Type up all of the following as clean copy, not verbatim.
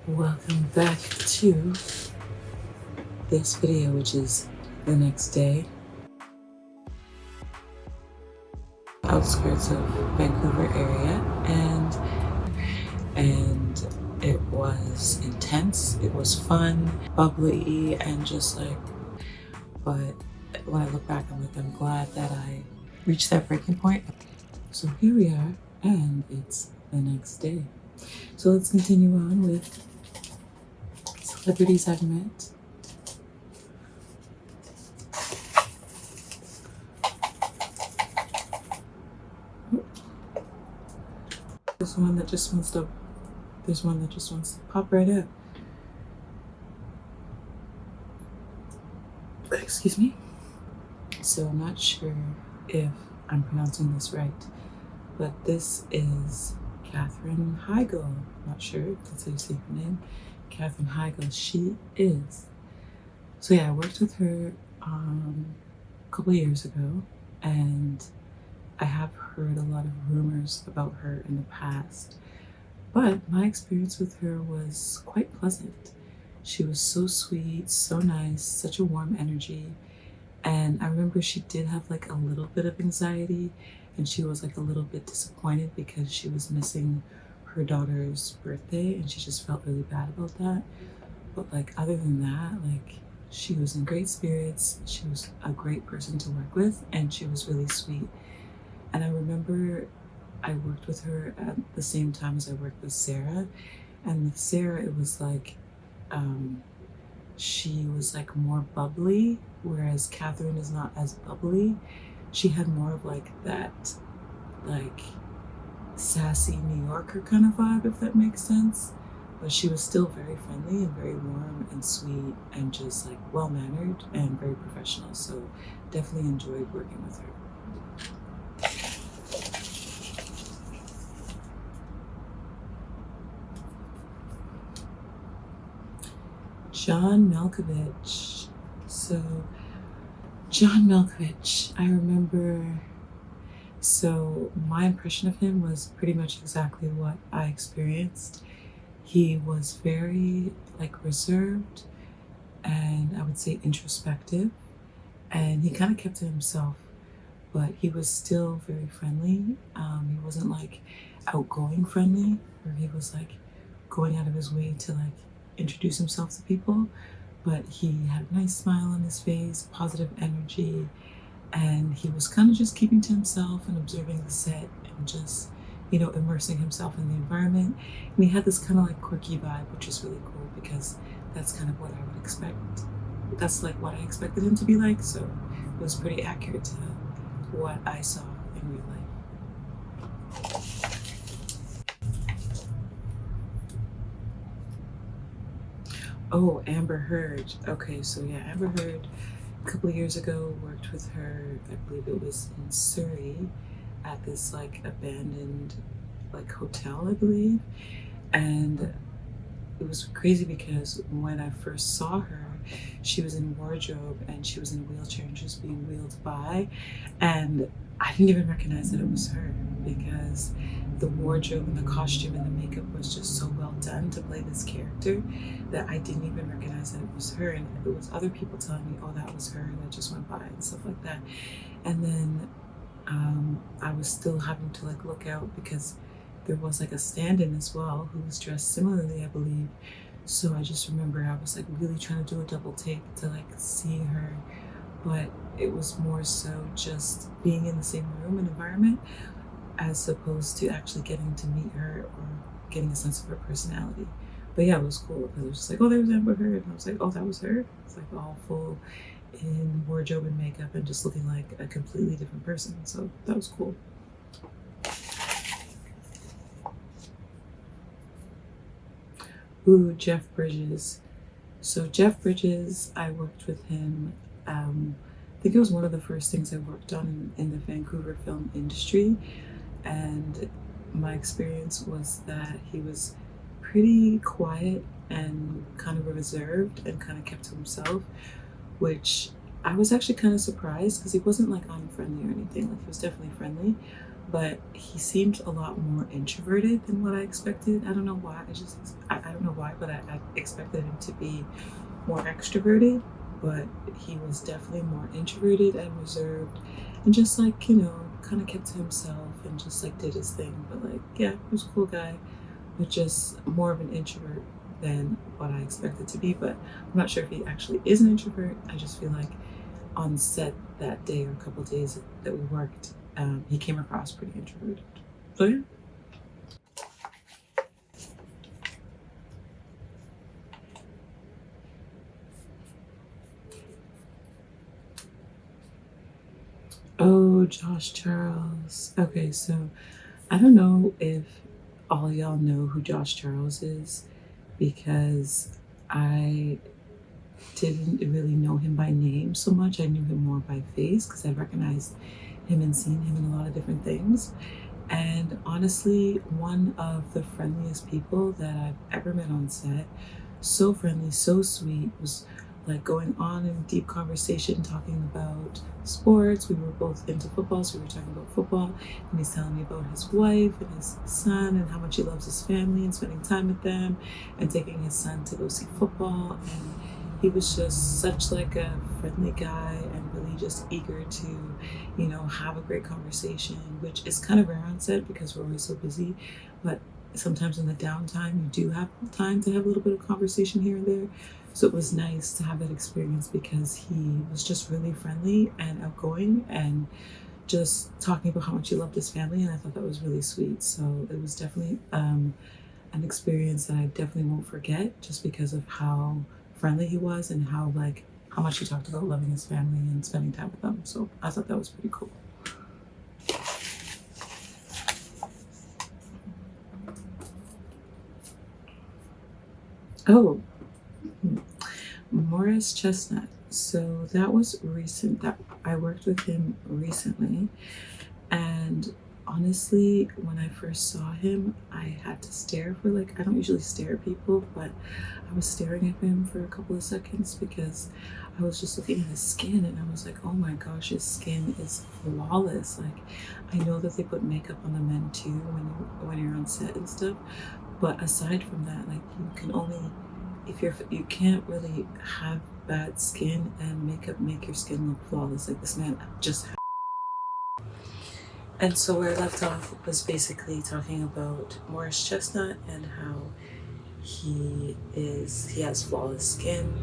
Welcome back to this video, which is the next day. Outskirts of Vancouver area, and it was intense. It was fun, bubbly, and just like, but when I look back, I'm glad that I reached that breaking point. So here we are, and it's the next day. So let's continue on with celebrities I've met. There's one that just wants to pop right up. Excuse me. So I'm not sure if I'm pronouncing this right, but this is Katherine Heigl. I'm not sure if that's how you say her name. Katherine Heigl. She is. So yeah, I worked with her a couple of years ago, and I have heard a lot of rumors about her in the past, but my experience with her was quite pleasant. She was so sweet, so nice, such a warm energy. And I remember she did have like a little bit of anxiety, and she was like a little bit disappointed because she was missing her daughter's birthday, and she just felt really bad about that. But like other than that, like she was in great spirits. She was a great person to work with, and she was really sweet. And I remember I worked with her at the same time as I worked with Sarah. And with Sarah, it was like she was like more bubbly, whereas Katherine is not as bubbly. She had more of like that like sassy New Yorker kind of vibe, if that makes sense. But she was still very friendly and very warm and sweet and just like well-mannered and very professional. So definitely enjoyed working with her. John Malkovich. So John Malkovich, I remember, so my impression of him was pretty much exactly what I experienced. He was very like reserved and I would say introspective, and he kind of kept to himself, but he was still very friendly. He wasn't like outgoing friendly, or he was like going out of his way to like introduce himself to people, but he had a nice smile on his face, positive energy, and he was kind of just keeping to himself and observing the set and just, immersing himself in the environment. And he had this kind of like quirky vibe, which is really cool because that's kind of what I would expect. That's like what I expected him to be like, so it was pretty accurate to what I saw in real life. Oh, Amber Heard. Okay, so yeah, Amber Heard, a couple of years ago, worked with her, I believe it was in Surrey, at this like abandoned like hotel, I believe. And it was crazy because when I first saw her, she was in wardrobe and she was in a wheelchair and she was being wheeled by, and I didn't even recognize that it was her because the wardrobe and the costume and the makeup was just so well done to play this character that I didn't even recognize that it was her. And it was other people telling me, oh, that was her, that just went by and stuff like that. And then I was still having to like look out because there was like a stand-in as well who was dressed similarly, I believe. So I just remember I was like really trying to do a double take to like see her, but it was more so just being in the same room and environment as opposed to actually getting to meet her or getting a sense of her personality. But yeah, it was cool because it was just like, oh, there was Amber Heard, and I was like, oh, that was her. It's like all full in wardrobe and makeup and just looking like a completely different person. So that was cool. Ooh, Jeff Bridges. So Jeff Bridges, I worked with him. I think it was one of the first things I worked on in the Vancouver film industry. And my experience was that he was pretty quiet and kind of reserved and kind of kept to himself, which I was actually kind of surprised because he wasn't like unfriendly or anything. Like he was definitely friendly, but he seemed a lot more introverted than what I expected. I don't know why. I don't know why, but I expected him to be more extroverted, but he was definitely more introverted and reserved, and just like, kind of kept to himself and just like did his thing. But like, yeah, he was a cool guy, but just more of an introvert than what I expected to be. But I'm not sure if he actually is an introvert. I just feel like on set that day or a couple of days that we worked, he came across pretty introverted. So yeah. Oh, Josh Charles. Okay, so I don't know if all y'all know who Josh Charles is because I didn't really know him by name so much. I knew him more by face because I recognized him and seen him in a lot of different things. And honestly, one of the friendliest people that I've ever met on set. So friendly, so sweet, was like going on in deep conversation talking about sports. We were both into football, so we were talking about football, and he's telling me about his wife and his son and how much he loves his family and spending time with them and taking his son to go see football. And he was just such like a friendly guy and really just eager to, have a great conversation, which is kind of rare on set because we're always so busy. But sometimes in the downtime, you do have time to have a little bit of conversation here and there. So it was nice to have that experience because he was just really friendly and outgoing and just talking about how much he loved his family. And I thought that was really sweet. So it was definitely an experience that I definitely won't forget just because of how friendly he was and how much he talked about loving his family and spending time with them. So I thought that was pretty cool. Oh, Morris Chestnut. So that was recent. That I worked with him recently, and honestly, when I first saw him, I had to stare for like I don't usually stare at people, but I was staring at him for a couple of seconds because I was just looking at his skin and I was like, oh my gosh, his skin is flawless. Like I know that they put makeup on the men too when you're on set and stuff, but aside from that, like you can only if you can't really have bad skin and makeup make your skin look flawless. Like this man just and so where I left off was basically talking about Morris Chestnut and how he has flawless skin.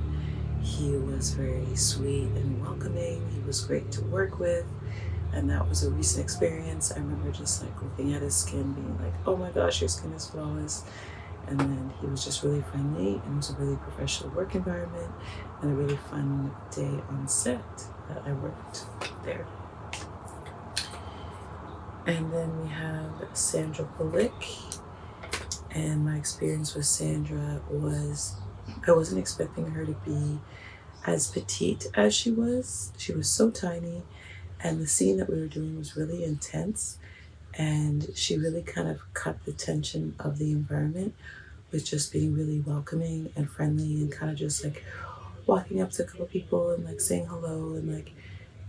He was very sweet and welcoming. He was great to work with. And that was a recent experience. I remember just like looking at his skin being like, oh my gosh, your skin is flawless. And then he was just really friendly and it was a really professional work environment and a really fun day on set that I worked there. And then we have Sandra Bullock. And my experience with Sandra was I wasn't expecting her to be as petite as she was. She was so tiny. And the scene that we were doing was really intense. And she really kind of cut the tension of the environment with just being really welcoming and friendly and kind of just like walking up to a couple people and like saying hello and like,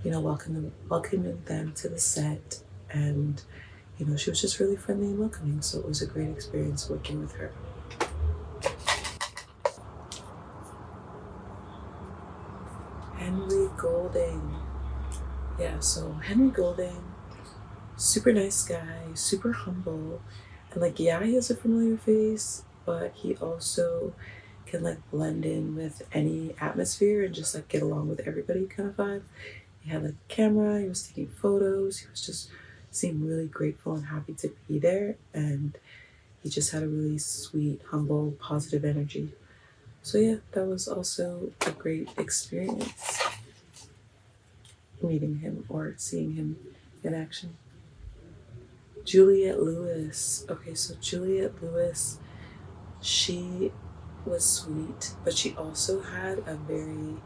welcoming them to the set. And, she was just really friendly and welcoming. So it was a great experience working with her. Henry Golding. Yeah, so Henry Golding, super nice guy, super humble. And like, yeah, he has a familiar face, but he also can like blend in with any atmosphere and just like get along with everybody kind of vibe. He had like a camera, he was taking photos, he was just seemed really grateful and happy to be there. And he just had a really sweet, humble, positive energy. So yeah, that was also a great experience meeting him or seeing him in action. Juliette Lewis. Okay, so Juliette Lewis, she was sweet, but she also had a very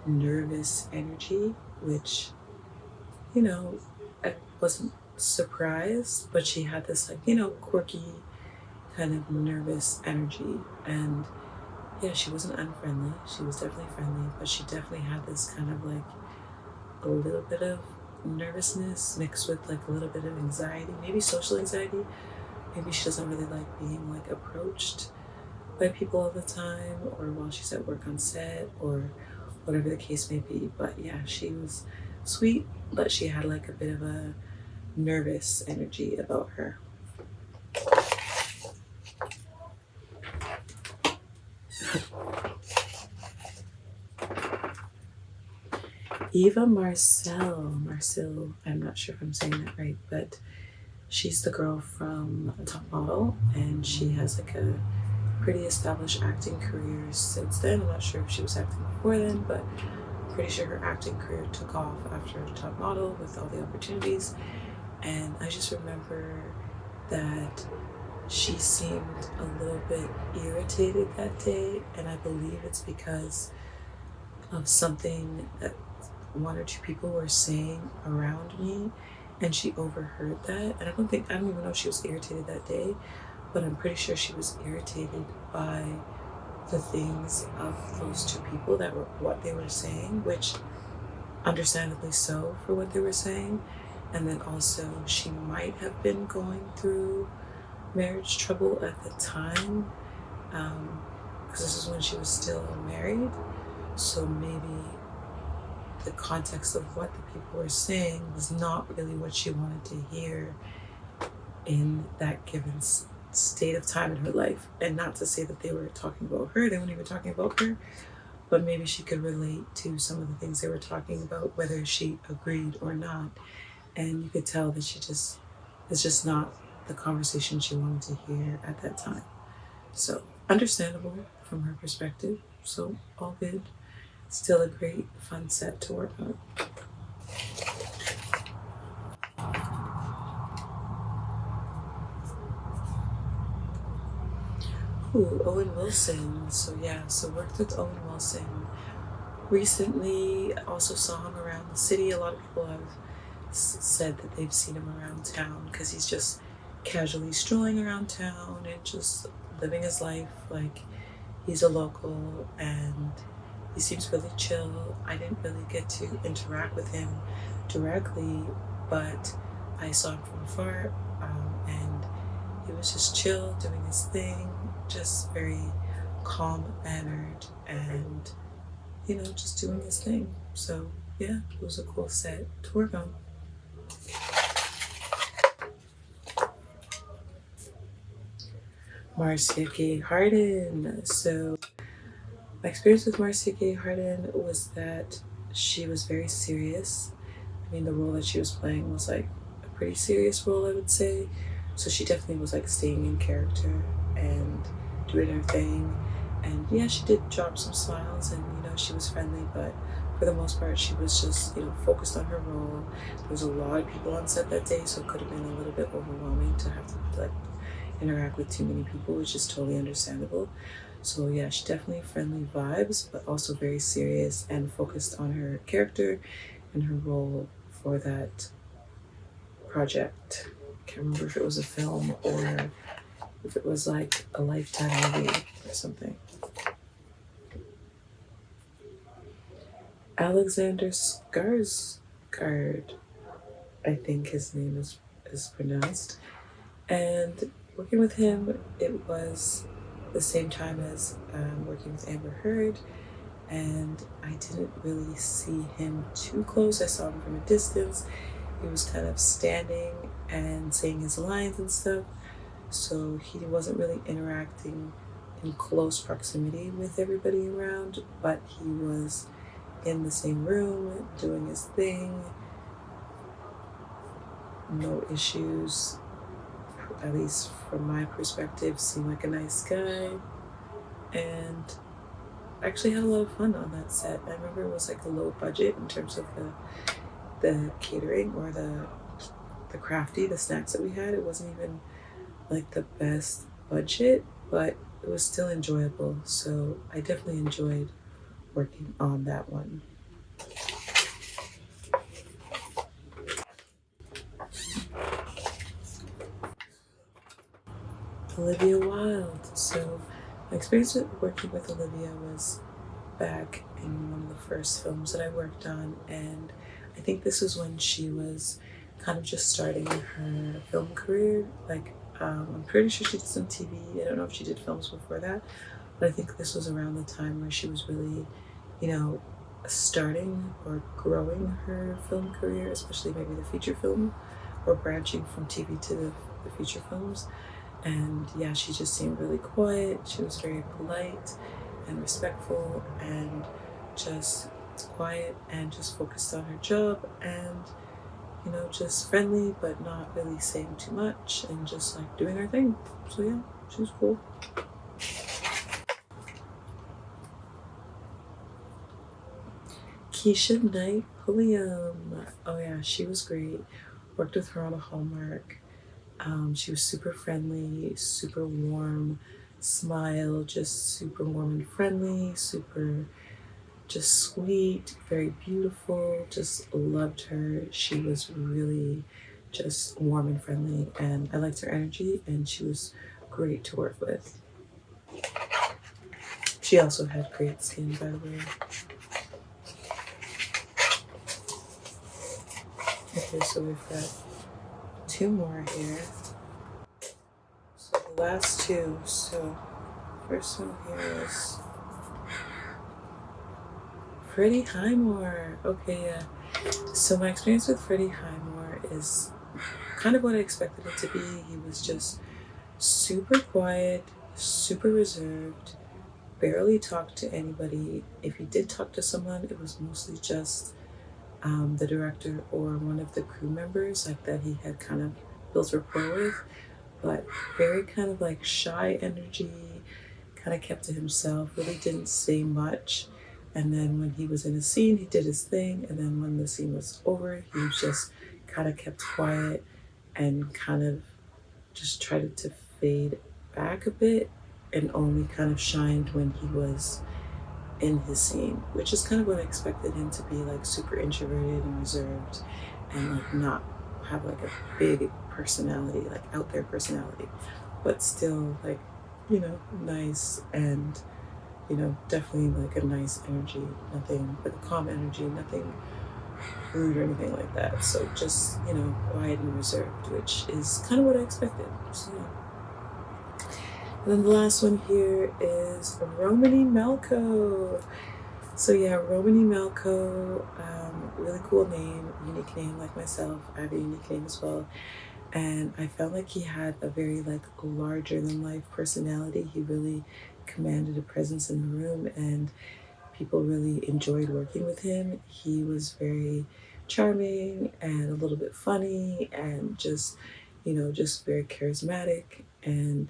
nervous energy, which, I wasn't surprised, but she had this like, quirky kind of nervous energy. And yeah, she wasn't unfriendly. She was definitely friendly, but she definitely had this kind of like a little bit of nervousness mixed with like a little bit of anxiety, maybe social anxiety. Maybe she doesn't really like being like approached by people all the time, or while she's at work on set, or whatever the case may be. But yeah, she was sweet, but she had like a bit of a nervous energy about her. Eva Marcille, I'm not sure if I'm saying that right, but she's the girl from Top Model, and she has like a pretty established acting career since then. I'm not sure if she was acting before then, but I'm pretty sure her acting career took off after Top Model with all the opportunities. And I just remember that she seemed a little bit irritated that day, and I believe it's because of something that one or two people were saying around me, and she overheard that. And I don't even know if she was irritated that day, but I'm pretty sure she was irritated by the things of those two people that were what they were saying, which understandably so for what they were saying. And then also she might have been going through marriage trouble at the time, because this is when she was still married. So maybe the context of what the people were saying was not really what she wanted to hear in that given state of time in her life. And not to say that they were talking about her, they weren't even talking about her, but maybe she could relate to some of the things they were talking about, whether she agreed or not. And you could tell that it's just not the conversation she wanted to hear at that time. So understandable from her perspective. So all good. Still a great fun set to work on. Ooh, Owen Wilson. So yeah, so worked with Owen Wilson recently. Also saw him around the city. A lot of people have said that they've seen him around town because he's just casually strolling around town and just living his life like he's a local, and he seems really chill. I didn't really get to interact with him directly, but I saw him from afar, and he was just chill, doing his thing, just very calm mannered, and just doing his thing. So yeah, it was a cool set to work on. Marcia Gay Harden. So my experience with Marcia Gay Harden was that she was very serious. I mean, the role that she was playing was like a pretty serious role, I would say. So she definitely was like staying in character and doing her thing. And yeah, she did drop some smiles, and she was friendly, but for the most part, she was just focused on her role. There was a lot of people on set that day, so it could have been a little bit overwhelming to have to like interact with too many people, which is totally understandable. So yeah, she definitely friendly vibes, but also very serious and focused on her character and her role for that project. Can't remember if it was a film or if it was like a Lifetime movie or something. Alexander Skarsgård, I think his name is pronounced. And working with him, it was the same time as working with Amber Heard, and I didn't really see him too close. I saw him from a distance. He was kind of standing and saying his lines and stuff, so he wasn't really interacting in close proximity with everybody around, but he was in the same room doing his thing. No issues, at least from my perspective. Seemed like a nice guy, and actually had a lot of fun on that set. I remember it was like a low budget in terms of the catering or the snacks that we had. It wasn't even like the best budget, but it was still enjoyable. So I definitely enjoyed working on that one. Olivia Wilde. So my experience with working with Olivia was back in one of the first films that I worked on, and I think this was when she was kind of just starting her film career. Like, I'm pretty sure she did some TV. I don't know if she did films before that, but I think this was around the time where she was really, you know, starting or growing her film career, especially maybe the feature film, or branching from TV to the feature films. And yeah, she just seemed really quiet. She was very polite and respectful and just quiet and just focused on her job and, you know, just friendly but not really saying too much and just like doing her thing. So yeah, she was cool. Keisha Knight Pulliam. Oh yeah, she was great. Worked with her on a Hallmark. She was super friendly, super warm, smile, just super warm and friendly, super just sweet, very beautiful, just loved her. She was really just warm and friendly, and I liked her energy, and she was great to work with. She also had great skin, by the way. Okay, so we've got two more here. So the last two, so first one here is Freddie Highmore. Okay, yeah. So my experience with Freddie Highmore is kind of what I expected it to be. He was just super quiet, super reserved, barely talked to anybody. If he did talk to someone, it was mostly just the director or one of the crew members, like that he had kind of built rapport with. But very kind of like shy energy, kind of kept to himself, really didn't say much. And then when he was in a scene, he did his thing. And then when the scene was over, he was just kind of kept quiet and kind of just tried to fade back a bit and only kind of shined when he was in his scene, which is kind of what I expected him to be, like super introverted and reserved and like not have like a big personality, like out there personality, but still like, you know, nice and, you know, definitely like a nice energy, nothing like a calm energy, nothing rude or anything like that. So just, you know, quiet and reserved, which is kind of what I expected. So yeah. And then the last one here is Romany Malco. So yeah, Romany Malco, really cool name, unique name like myself. I have a unique name as well. And I felt like he had a very like larger than life personality. He really commanded a presence in the room and people really enjoyed working with him. He was very charming and a little bit funny and just, you know, just very charismatic, and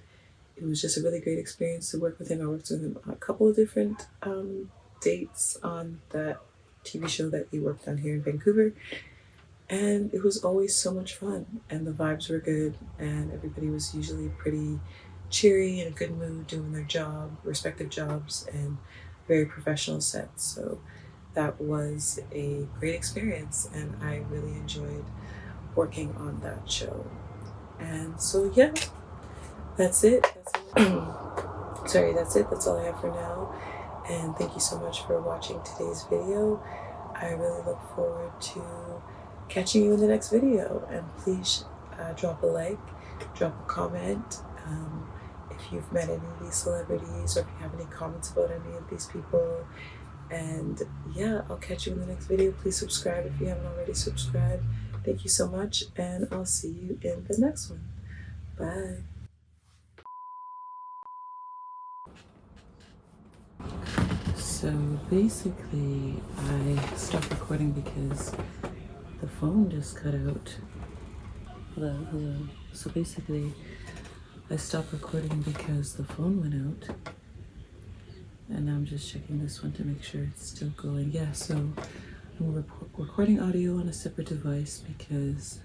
it was just a really great experience to work with him. I worked with him on a couple of different dates on that TV show that he worked on here in Vancouver. And it was always so much fun, and the vibes were good, and everybody was usually pretty cheery and in a good mood doing their job, respective jobs, and very professional sets. So that was a great experience, and I really enjoyed working on that show. And so, yeah, that's it. Sorry, that's it. That's all I have for now. And thank you so much for watching today's video. I really look forward to catching you in the next video. And please drop a like, drop a comment. If you've met any of these celebrities or if you have any comments about any of these people. And yeah, I'll catch you in the next video. Please subscribe if you haven't already subscribed. Thank you so much, and I'll see you in the next one. Bye. So basically, I stopped recording because the phone just cut out. Hello. So basically, I stopped recording because the phone went out. And I'm just checking this one to make sure it's still going. Yeah, so I'm recording audio on a separate device because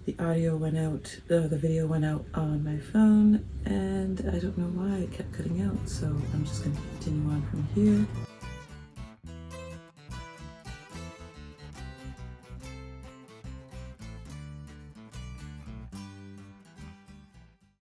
the audio went out, the video went out on my phone, and I don't know why it kept cutting out. So I'm just going to continue on from here.